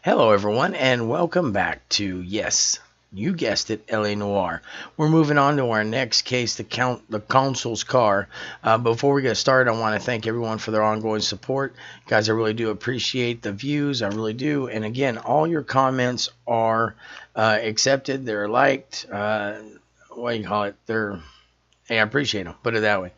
Hello, everyone, and welcome back to, yes, you guessed it, LA Noire. We're moving on to our next case, the consul's car. Before we get started, I want to thank everyone for their ongoing support. Guys, I really do appreciate the views. I really do. And again, all your comments are accepted. They're liked. What do you call it? Hey, I appreciate them. Put it that way.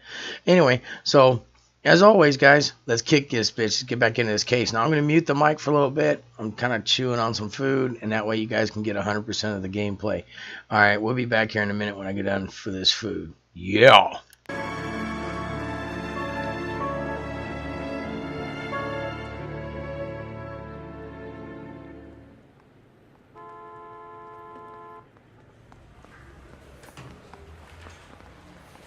Anyway, so as always, guys, let's kick this bitch. Let's get back into this case. Now, I'm going to mute the mic for a little bit. I'm kind of chewing on some food, and that way you guys can get 100% of the gameplay. All right, we'll be back here in a minute when I get done for this food. Yeah.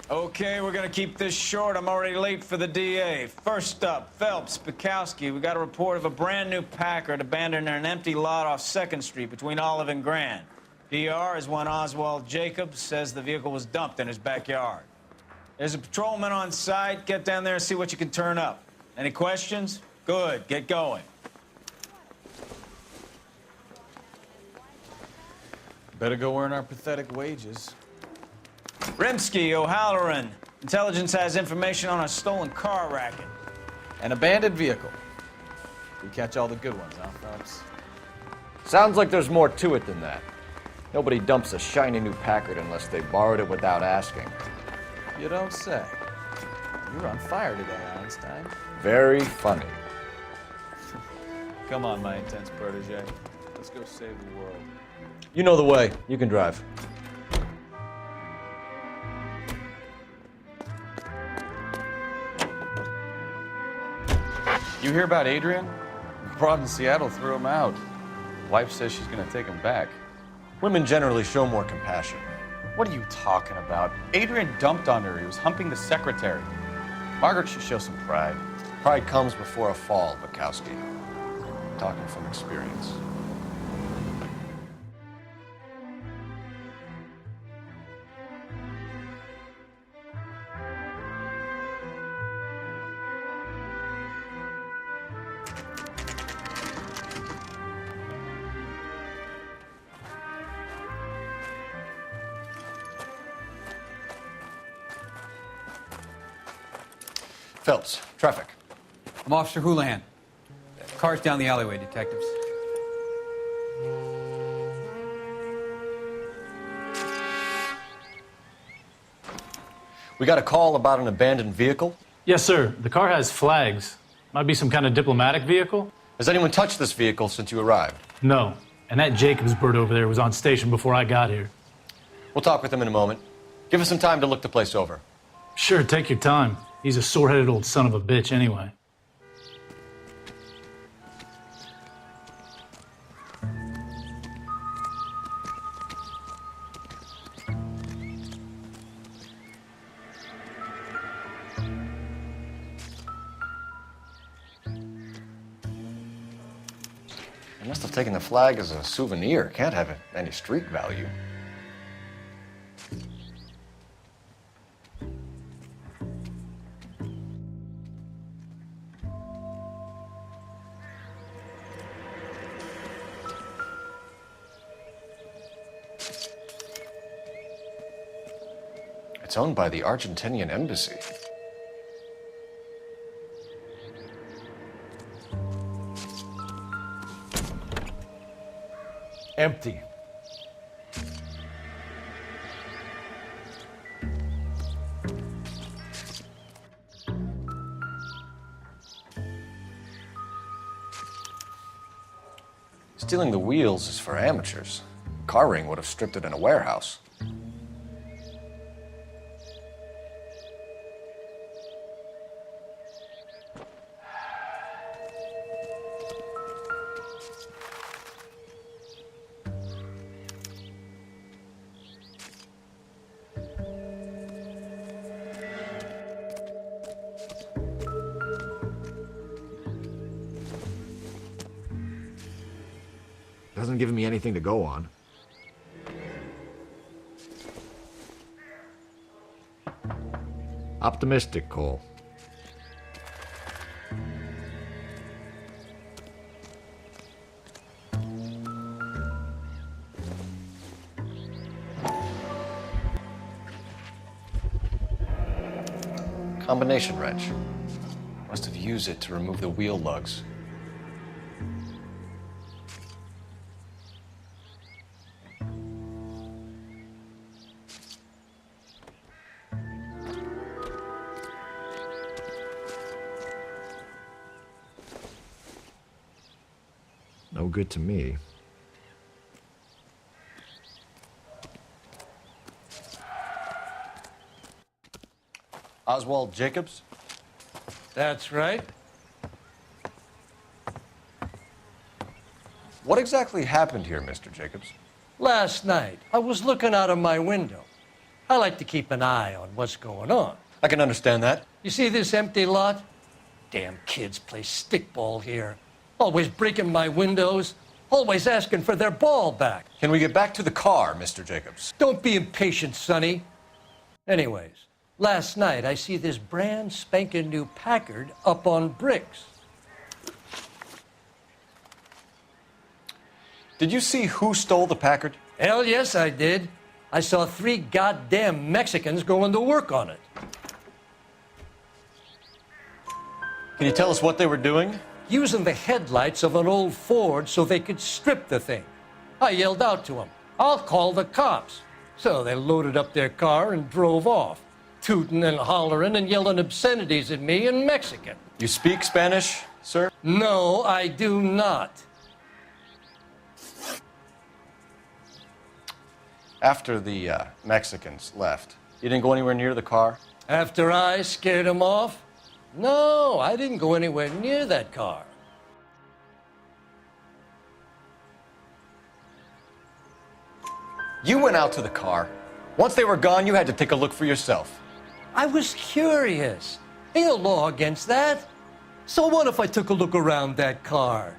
Okay, we're gonna keep this short. I'm already late for the DA. First up, Phelps, Bekowsky. We got a report of a brand new Packard abandoned in an empty lot off 2nd Street between Olive and Grand. PR is one Oswald Jacobs says the vehicle was dumped in his backyard. There's a patrolman on site. Get down there and see what you can turn up. Any questions? Good, get going. Better go earn our pathetic wages. Rimsky, O'Halloran. Intelligence has information on a stolen car racket. An abandoned vehicle. We catch all the good ones, huh, Phelps? Sounds like there's more to it than that. Nobody dumps a shiny new Packard unless they borrowed it without asking. You don't say. You're on fire today, Einstein. Very funny. Come on, my intense protege. Let's go save the world. You know the way. You can drive. You hear about Adrian? Broad in Seattle threw him out. Wife says she's gonna take him back. Women generally show more compassion. What are you talking about? Adrian dumped on her. He was humping the secretary. Margaret should show some pride. Pride comes before a fall, Bekowsky. Talking from experience. Phelps, traffic. I'm Officer Houlihan. Car's down the alleyway, detectives. We got a call about an abandoned vehicle. Yes, sir. The car has flags. Might be some kind of diplomatic vehicle. Has anyone touched this vehicle since you arrived? No. And that Jacobs bird over there was on station before I got here. We'll talk with him in a moment. Give us some time to look the place over. Sure, take your time. He's a sore-headed old son of a bitch anyway. They must have taken the flag as a souvenir. Can't have any street value. It's owned by the Argentinian embassy. Empty. Stealing the wheels is for amateurs. Car ring would have stripped it in a warehouse. Hasn't given me anything to go on. Optimistic, Cole. Combination wrench. Must have used it to remove the wheel lugs. No good to me. Oswald Jacobs? That's right. What exactly happened here, Mr. Jacobs? Last night, I was looking out of my window. I like to keep an eye on what's going on. I can understand that. You see this empty lot? Damn kids play stickball here. Always breaking my windows, always asking for their ball back. Can we get back to the car, Mr. Jacobs? Don't be impatient, Sonny. Anyways, last night I see this brand spanking new Packard up on bricks. Did you see who stole the Packard? Hell yes, I did. I saw 3 goddamn Mexicans going to work on it. Can you tell us what they were doing? Using the headlights of an old Ford so they could strip the thing. I yelled out to them, "I'll call the cops." So they loaded up their car and drove off, tooting and hollering and yelling obscenities at me in Mexican. You speak Spanish, sir? No, I do not. After the Mexicans left, you didn't go anywhere near the car? After I scared them off? No, I didn't go anywhere near that car. You went out to the car. Once they were gone, you had to take a look for yourself. I was curious. Ain't no law against that. So what if I took a look around that car?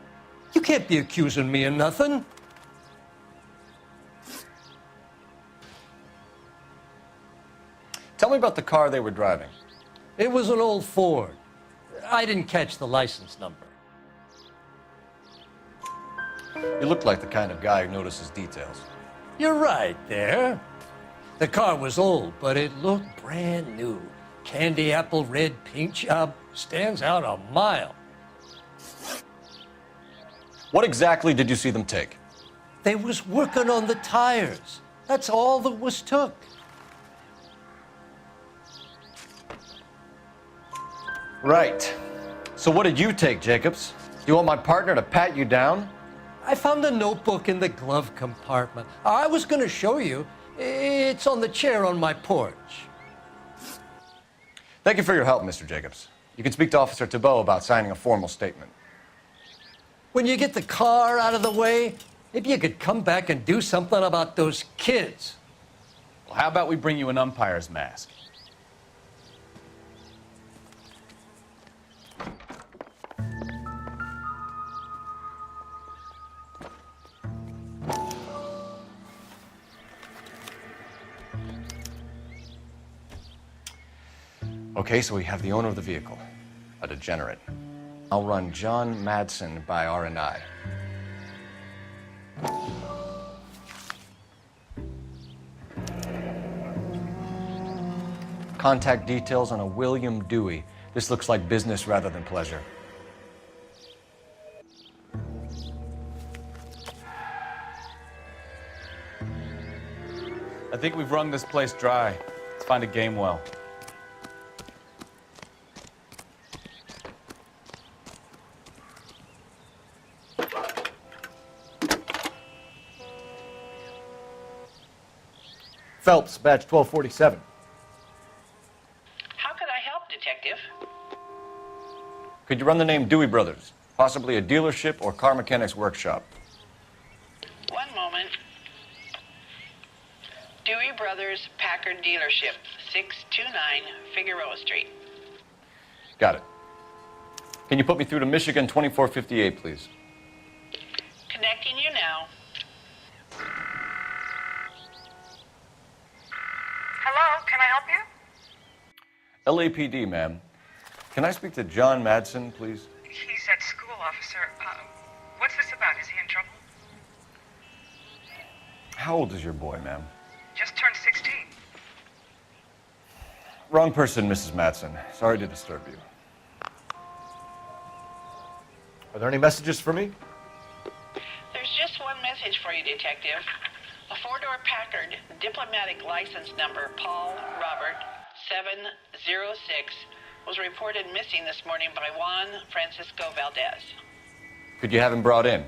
You can't be accusing me of nothing. Tell me about the car they were driving. It was an old Ford. I didn't catch the license number. You look like the kind of guy who notices details. You're right there. The car was old, but it looked brand new. Candy apple red paint job stands out a mile. What exactly did you see them take? They was working on the tires. That's all that was took. Right. So what did you take, Jacobs? You want my partner to pat you down? I found a notebook in the glove compartment. I was going to show you. It's on the chair on my porch. Thank you for your help, Mr. Jacobs. You can speak to Officer Thibault about signing a formal statement. When you get the car out of the way, maybe you could come back and do something about those kids. Well, how about we bring you an umpire's mask? Okay, so we have the owner of the vehicle, a degenerate. I'll run John Madsen by R&I. Contact details on a William Dewey. This looks like business rather than pleasure. I think we've wrung this place dry. Let's find a game well. Phelps, badge 1247. How can I help, Detective? Could you run the name Dewey Brothers? Possibly a dealership or car mechanics workshop. One moment. Dewey Brothers Packard Dealership, 629 Figueroa Street. Got it. Can you put me through to Michigan 2458, please? Connecting you now. Hello, can I help you? LAPD, ma'am. Can I speak to John Madsen, please? He's at school, officer. What's this about? Is he in trouble? How old is your boy, ma'am? Just turned 16. Wrong person, Mrs. Madsen. Sorry to disturb you. Are there any messages for me? There's just one message for you, Detective. A four-door Packard, diplomatic license number Paul Robert 706, was reported missing this morning by Juan Fransico Valdez. Could you have him brought in?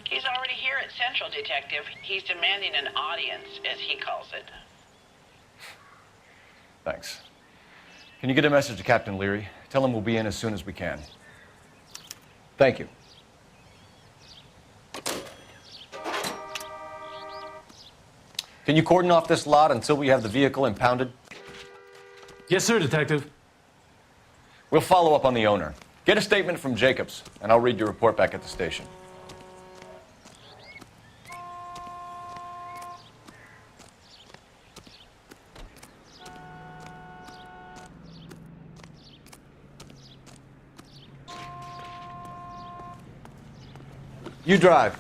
He's already here at Central, Detective. He's demanding an audience, as he calls it. Thanks. Can you get a message to Captain Leary? Tell him we'll be in as soon as we can. Thank you. Can you cordon off this lot until we have the vehicle impounded? Yes, sir, Detective. We'll follow up on the owner. Get a statement from Jacobs, and I'll read your report back at the station. You drive.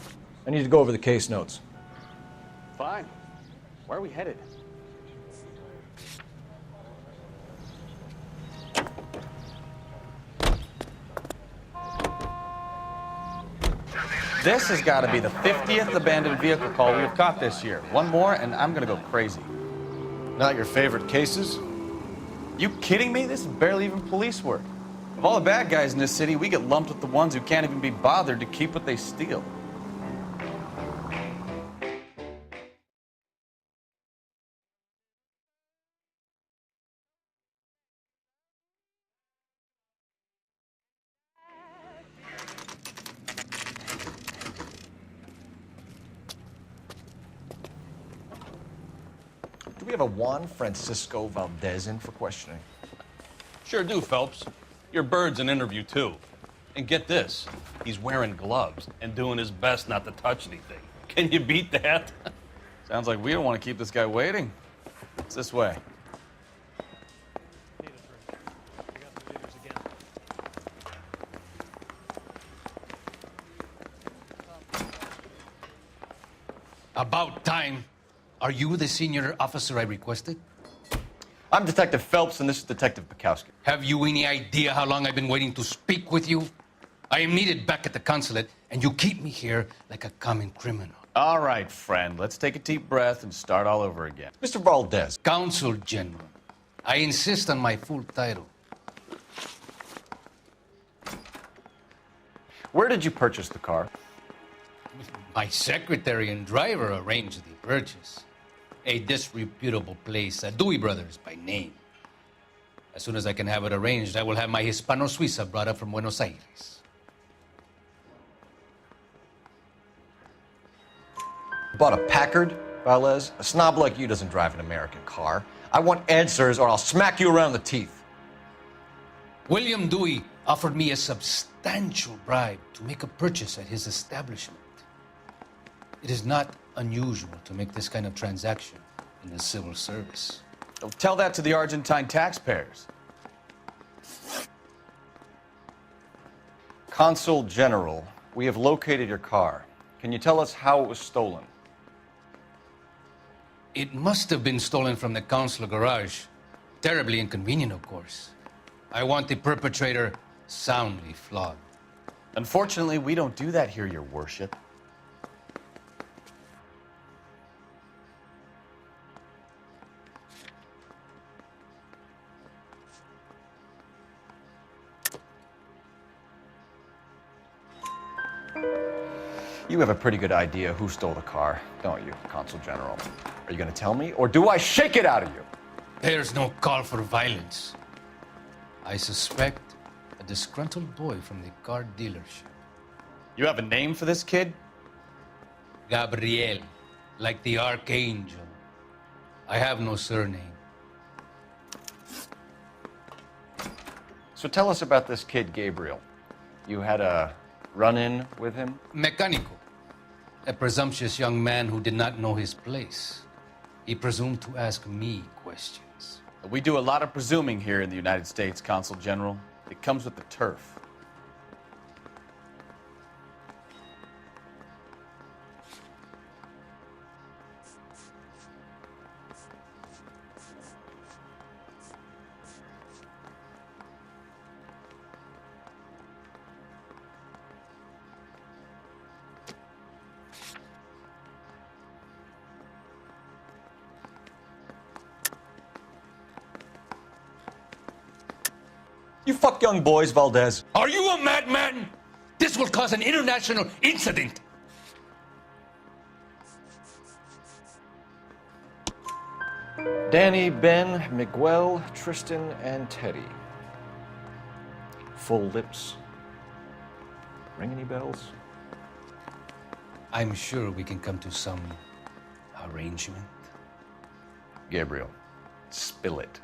I need to go over the case notes. Fine. Where are we headed? This has got to be the 50th abandoned vehicle call we've caught this year. One more, and I'm going to go crazy. Not your favorite cases? You kidding me? This is barely even police work. Of all the bad guys in this city, we get lumped with the ones who can't even be bothered to keep what they steal. Do we have a Juan Fransico Valdez in for questioning? Sure do, Phelps. Your bird's an interview, too. And get this, he's wearing gloves and doing his best not to touch anything. Can you beat that? Sounds like we don't want to keep this guy waiting. It's this way. About time. Are you the senior officer I requested? I'm Detective Phelps, and this is Detective Bekowsky. Have you any idea how long I've been waiting to speak with you? I am needed back at the consulate, and you keep me here like a common criminal. All right, friend. Let's take a deep breath and start all over again. Mr. Valdez. Consul General. I insist on my full title. Where did you purchase the car? My secretary and driver arranged the purchase. A disreputable place, Dewey Brothers by name. As soon as I can have it arranged, I will have my Hispano-Suiza brought up from Buenos Aires. Bought a Packard, Valdez? A snob like you doesn't drive an American car. I want answers or I'll smack you around the teeth. William Dewey offered me a substantial bribe to make a purchase at his establishment. It is not unusual to make this kind of transaction in the civil service. Tell that to the Argentine taxpayers. Consul General, we have located your car. Can you tell us how it was stolen? It must have been stolen from the consular garage. Terribly inconvenient, of course. I want the perpetrator soundly flogged. Unfortunately, we don't do that here, Your Worship. You have a pretty good idea who stole the car, don't you, Consul General? Are you going to tell me, or do I shake it out of you? There's no call for violence. I suspect a disgruntled boy from the car dealership. You have a name for this kid? Gabriel, like the archangel. I have no surname. So tell us about this kid, Gabriel. You had a run-in with him? Mecánico. A presumptuous young man who did not know his place. He presumed to ask me questions. We do a lot of presuming here in the United States, Consul General. It comes with the turf. You fuck young boys, Valdez. Are you a madman? This will cause an international incident. Danny, Ben, Miguel, Tristan, and Teddy. Full lips. Ring any bells? I'm sure we can come to some arrangement. Gabriel, spill it.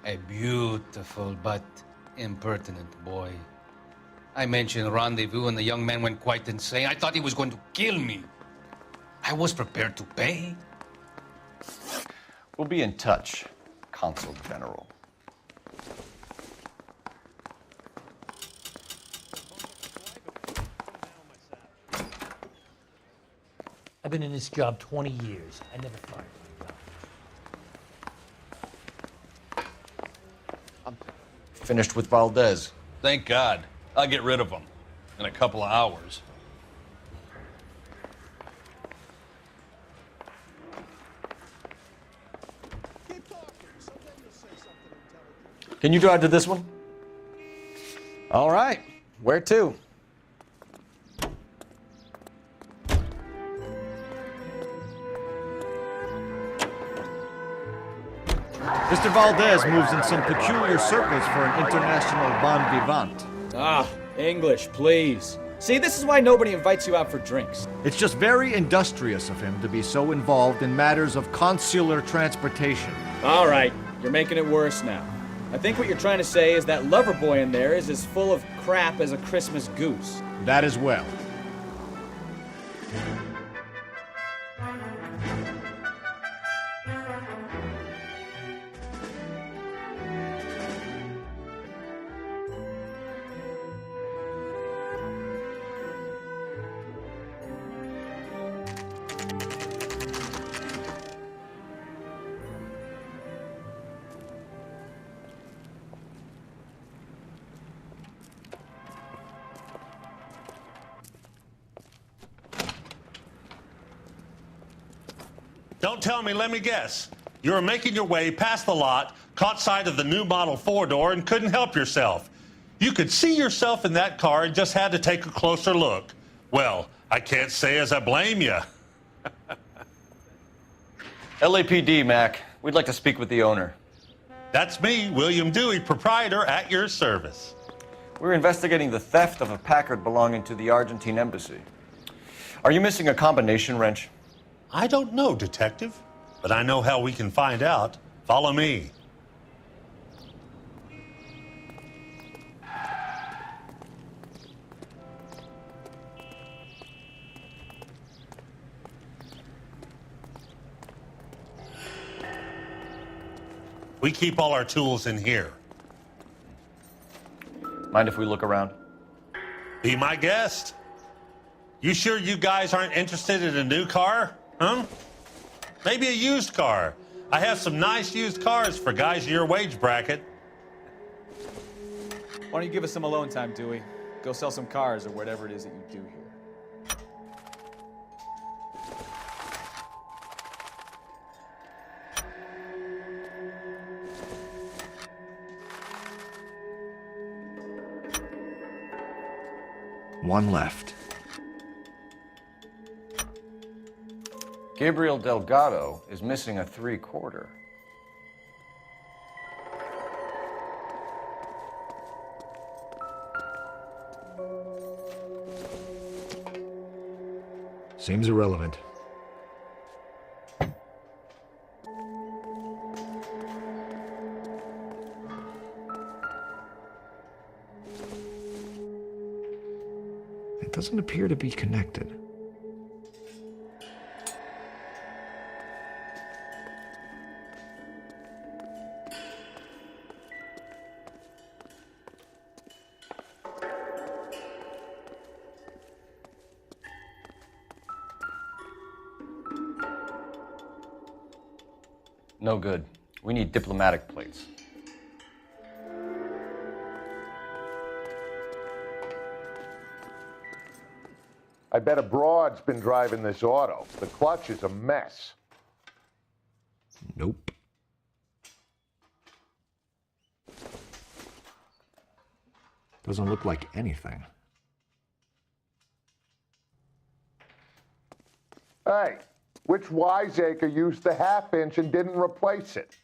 A beautiful but impertinent boy. I mentioned rendezvous and the young man went quite insane. I thought he was going to kill me. I was prepared to pay. We'll be in touch, Consul General. I've been in this job 20 years. I never fired a job. I'm finished with Valdez. Thank God. I'll get rid of him in a couple of hours. Can you drive to this one? All right. Where to? Mr. Valdez moves in some peculiar circles for an international bon vivant. Ah, English, please. See, this is why nobody invites you out for drinks. It's just very industrious of him to be so involved in matters of consular transportation. All right, you're making it worse now. I think what you're trying to say is that lover boy in there is as full of crap as a Christmas goose. That as well. Don't tell me, let me guess. You were making your way past the lot, caught sight of the new model four-door, and couldn't help yourself. You could see yourself in that car and just had to take a closer look. Well, I can't say as I blame you. LAPD, Mac. We'd like to speak with the owner. That's me, William Dewey, proprietor, at your service. We're investigating the theft of a Packard belonging to the Argentine embassy. Are you missing a combination wrench? I don't know, Detective, but I know how we can find out. Follow me. We keep all our tools in here. Mind if we look around? Be my guest. You sure you guys aren't interested in a new car? Huh? Maybe a used car. I have some nice used cars for guys in your wage bracket. Why don't you give us some alone time, Dewey? Go sell some cars or whatever it is that you do here. One left. Gabriel Delgado is missing a 3/4. Seems irrelevant. It doesn't appear to be connected. No good. We need diplomatic plates. I bet a broad's been driving this auto. The clutch is a mess. Nope. Doesn't look like anything. Hey, which wiseacre used the half-inch and didn't replace it?